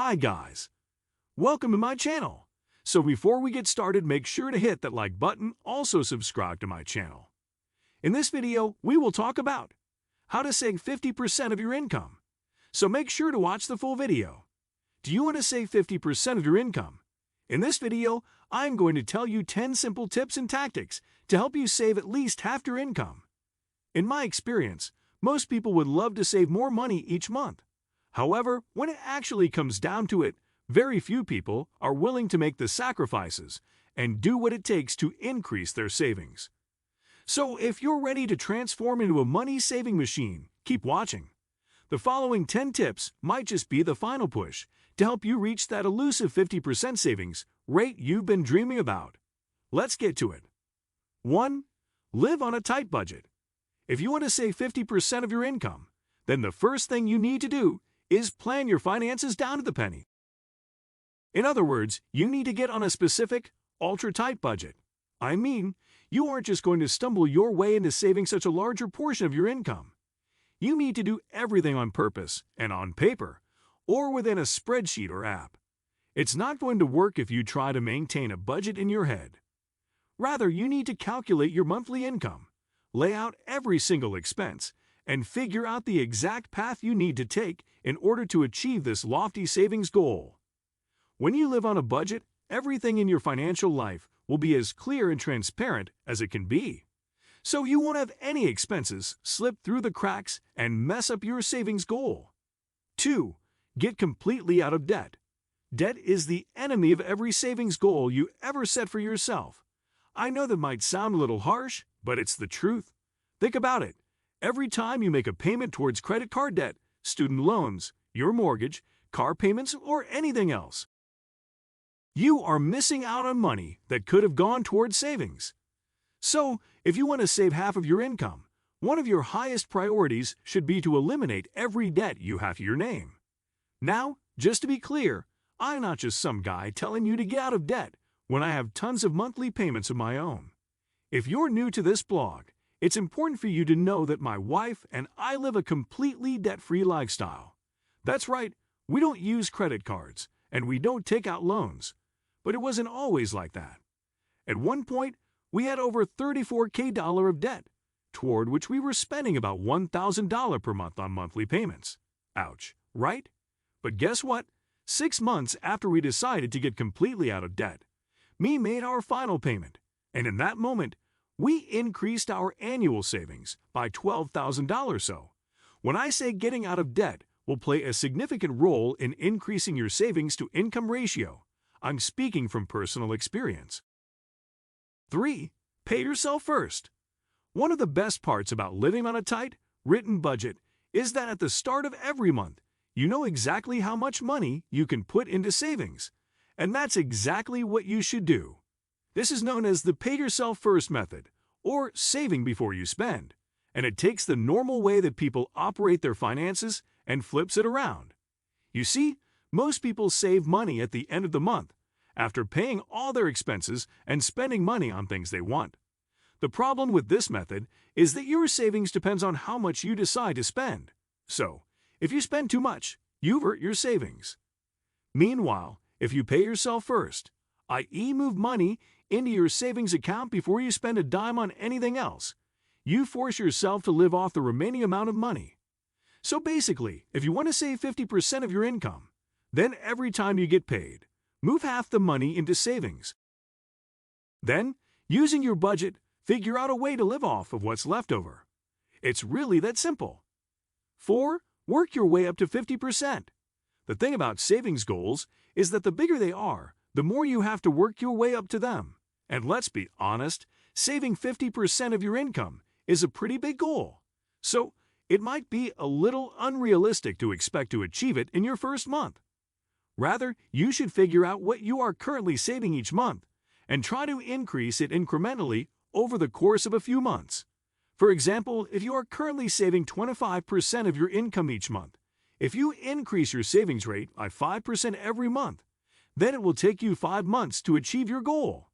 Hi guys, welcome to my channel. So before we get started, make sure to hit that like button, also subscribe to my channel. In this video, we will talk about how to save 50% of your income. So make sure to watch the full video. Do you want to save 50% of your income? In this video, I'm going to tell you 10 simple tips and tactics to help you save at least half your income. In my experience, most people would love to save more money each month. However, when it actually comes down to it, very few people are willing to make the sacrifices and do what it takes to increase their savings. So if you're ready to transform into a money-saving machine, keep watching. The following 10 tips might just be the final push to help you reach that elusive 50% savings rate you've been dreaming about. Let's get to it. 1. Live on a tight budget. If you want to save 50% of your income, then the first thing you need to do is plan your finances down to the penny. In other words, you need to get on a specific, ultra-tight budget. I mean, you aren't just going to stumble your way into saving such a larger portion of your income. You need to do everything on purpose and on paper, or within a spreadsheet or app. It's not going to work if you try to maintain a budget in your head. Rather, you need to calculate your monthly income, lay out every single expense, and figure out the exact path you need to take in order to achieve this lofty savings goal. When you live on a budget, everything in your financial life will be as clear and transparent as it can be. So you won't have any expenses slip through the cracks and mess up your savings goal. 2. Get completely out of debt. Debt is the enemy of every savings goal you ever set for yourself. I know that might sound a little harsh, but it's the truth. Think about it. Every time you make a payment towards credit card debt, student loans, your mortgage, car payments, or anything else, you are missing out on money that could have gone towards savings. So, if you want to save half of your income, one of your highest priorities should be to eliminate every debt you have to your name. Now, just to be clear, I'm not just some guy telling you to get out of debt when I have tons of monthly payments of my own. If you're new to this blog, it's important for you to know that my wife and I live a completely debt-free lifestyle. That's right, we don't use credit cards, and we don't take out loans. But it wasn't always like that. At one point, we had over $34,000 of debt, toward which we were spending about $1,000 per month on monthly payments. Ouch, right? But guess what? 6 months after we decided to get completely out of debt, me made our final payment, and in that moment, we increased our annual savings by $12,000 so. When I say getting out of debt will play a significant role in increasing your savings to income ratio, I'm speaking from personal experience. 3. Pay yourself first. One of the best parts about living on a tight, written budget is that at the start of every month, you know exactly how much money you can put into savings, and that's exactly what you should do. This is known as the pay yourself first method, or saving before you spend, and it takes the normal way that people operate their finances and flips it around. You see, most people save money at the end of the month, after paying all their expenses and spending money on things they want. The problem with this method is that your savings depends on how much you decide to spend. So, if you spend too much, you've hurt your savings. Meanwhile, if you pay yourself first, i.e. move money into your savings account before you spend a dime on anything else, you force yourself to live off the remaining amount of money. So basically, if you want to save 50% of your income, then every time you get paid, move half the money into savings. Then, using your budget, figure out a way to live off of what's left over. It's really that simple. 4. Work your way up to 50%. The thing about savings goals is that the bigger they are, the more you have to work your way up to them. And let's be honest, saving 50% of your income is a pretty big goal. So, it might be a little unrealistic to expect to achieve it in your first month. Rather, you should figure out what you are currently saving each month and try to increase it incrementally over the course of a few months. For example, if you are currently saving 25% of your income each month, if you increase your savings rate by 5% every month, then it will take you 5 months to achieve your goal.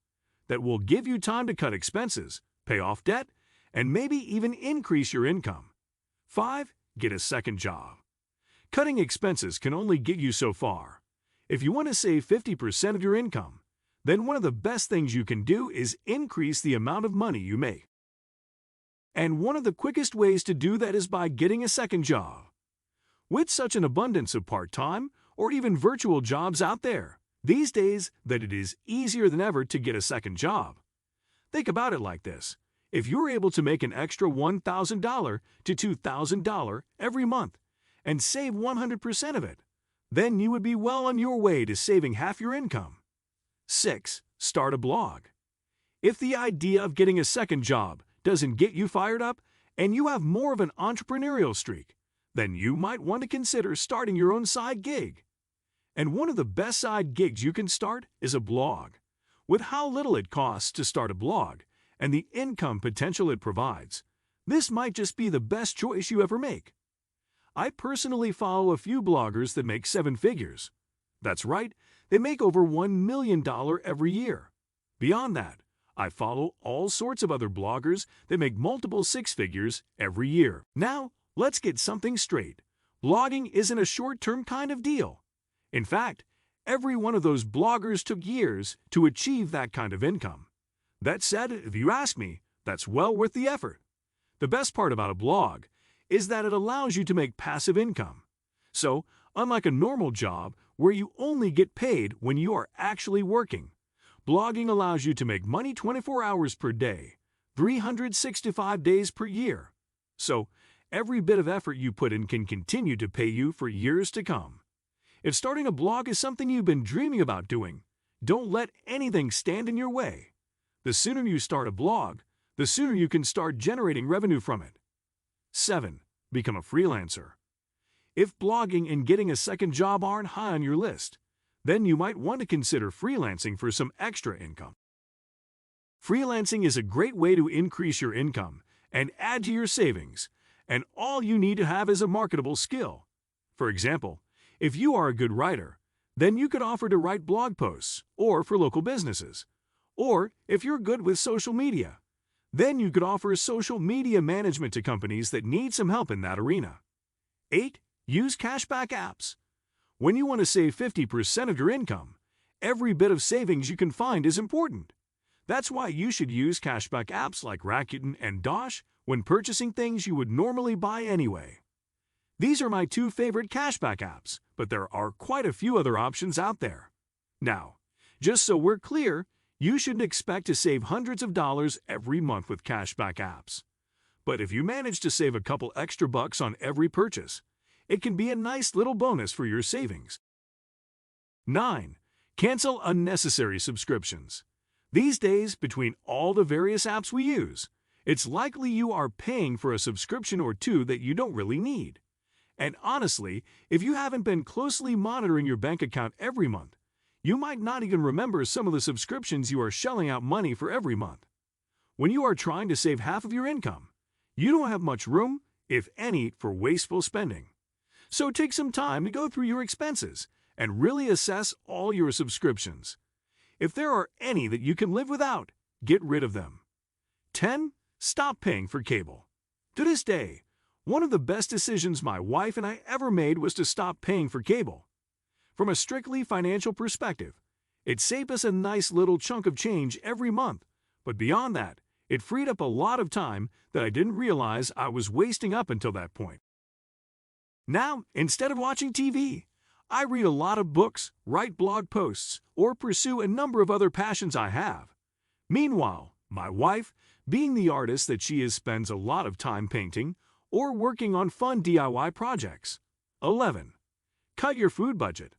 That will give you time to cut expenses, pay off debt, and maybe even increase your income. 5. Get a second job. Cutting expenses can only get you so far. If you want to save 50% of your income, then one of the best things you can do is increase the amount of money you make. And one of the quickest ways to do that is by getting a second job. With such an abundance of part-time or even virtual jobs out there these days that it is easier than ever to get a second job. Think about it like this. If you're able to make an extra $1,000 to $2,000 every month and save 100% of it, then you would be well on your way to saving half your income. 6. Start a blog. If the idea of getting a second job doesn't get you fired up and you have more of an entrepreneurial streak, then you might want to consider starting your own side gig. And one of the best side gigs you can start is a blog. With how little it costs to start a blog and the income potential it provides, this might just be the best choice you ever make. I personally follow a few bloggers that make 7 figures. That's right, they make over $1 million every year. Beyond that, I follow all sorts of other bloggers that make multiple 6 figures every year. Now, let's get something straight. Blogging isn't a short-term kind of deal. In fact, every one of those bloggers took years to achieve that kind of income. That said, if you ask me, that's well worth the effort. The best part about a blog is that it allows you to make passive income. So, unlike a normal job where you only get paid when you are actually working, blogging allows you to make money 24 hours per day, 365 days per year. So, every bit of effort you put in can continue to pay you for years to come. If starting a blog is something you've been dreaming about doing, don't let anything stand in your way. The sooner you start a blog, the sooner you can start generating revenue from it. 7. Become a freelancer. If blogging and getting a second job aren't high on your list, then you might want to consider freelancing for some extra income. Freelancing is a great way to increase your income and add to your savings, and all you need to have is a marketable skill. For example, if you are a good writer, then you could offer to write blog posts or for local businesses. Or if you're good with social media, then you could offer social media management to companies that need some help in that arena. 8. Use cashback apps. When you want to save 50% of your income, every bit of savings you can find is important. That's why you should use cashback apps like Rakuten and Dosh when purchasing things you would normally buy anyway. These are my 2 favorite cashback apps, but there are quite a few other options out there. Now, just so we're clear, you shouldn't expect to save hundreds of dollars every month with cashback apps. But if you manage to save a couple extra bucks on every purchase, it can be a nice little bonus for your savings. 9. Cancel unnecessary subscriptions. These days, between all the various apps we use, it's likely you are paying for a subscription or two that you don't really need. And honestly, if you haven't been closely monitoring your bank account every month, you might not even remember some of the subscriptions you are shelling out money for every month. When you are trying to save half of your income, you don't have much room, if any, for wasteful spending. So take some time to go through your expenses and really assess all your subscriptions. If there are any that you can live without, get rid of them. 10. Stop paying for cable. To this day, one of the best decisions my wife and I ever made was to stop paying for cable. From a strictly financial perspective, it saved us a nice little chunk of change every month, but beyond that, it freed up a lot of time that I didn't realize I was wasting up until that point. Now, instead of watching TV, I read a lot of books, write blog posts, or pursue a number of other passions I have. Meanwhile, my wife, being the artist that she is, spends a lot of time painting or working on fun DIY projects. 11. Cut your food budget.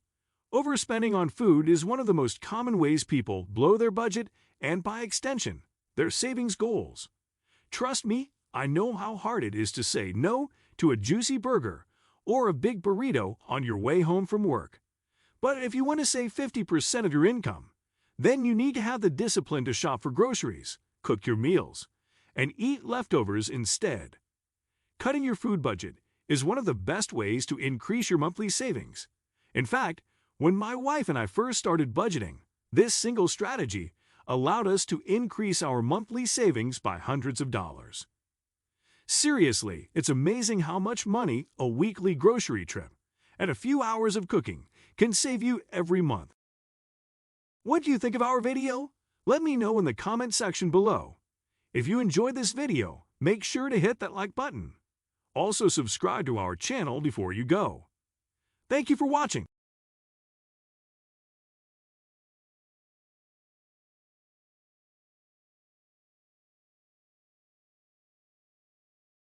Overspending on food is one of the most common ways people blow their budget and, by extension, their savings goals. Trust me, I know how hard it is to say no to a juicy burger or a big burrito on your way home from work. But if you want to save 50% of your income, then you need to have the discipline to shop for groceries, cook your meals, and eat leftovers instead. Cutting your food budget is one of the best ways to increase your monthly savings. In fact, when my wife and I first started budgeting, this single strategy allowed us to increase our monthly savings by hundreds of dollars. Seriously, it's amazing how much money a weekly grocery trip, and a few hours of cooking can save you every month. What do you think of our video? Let me know in the comment section below. If you enjoyed this video, make sure to hit that like button. Also subscribe to our channel before you go. Thank you for watching.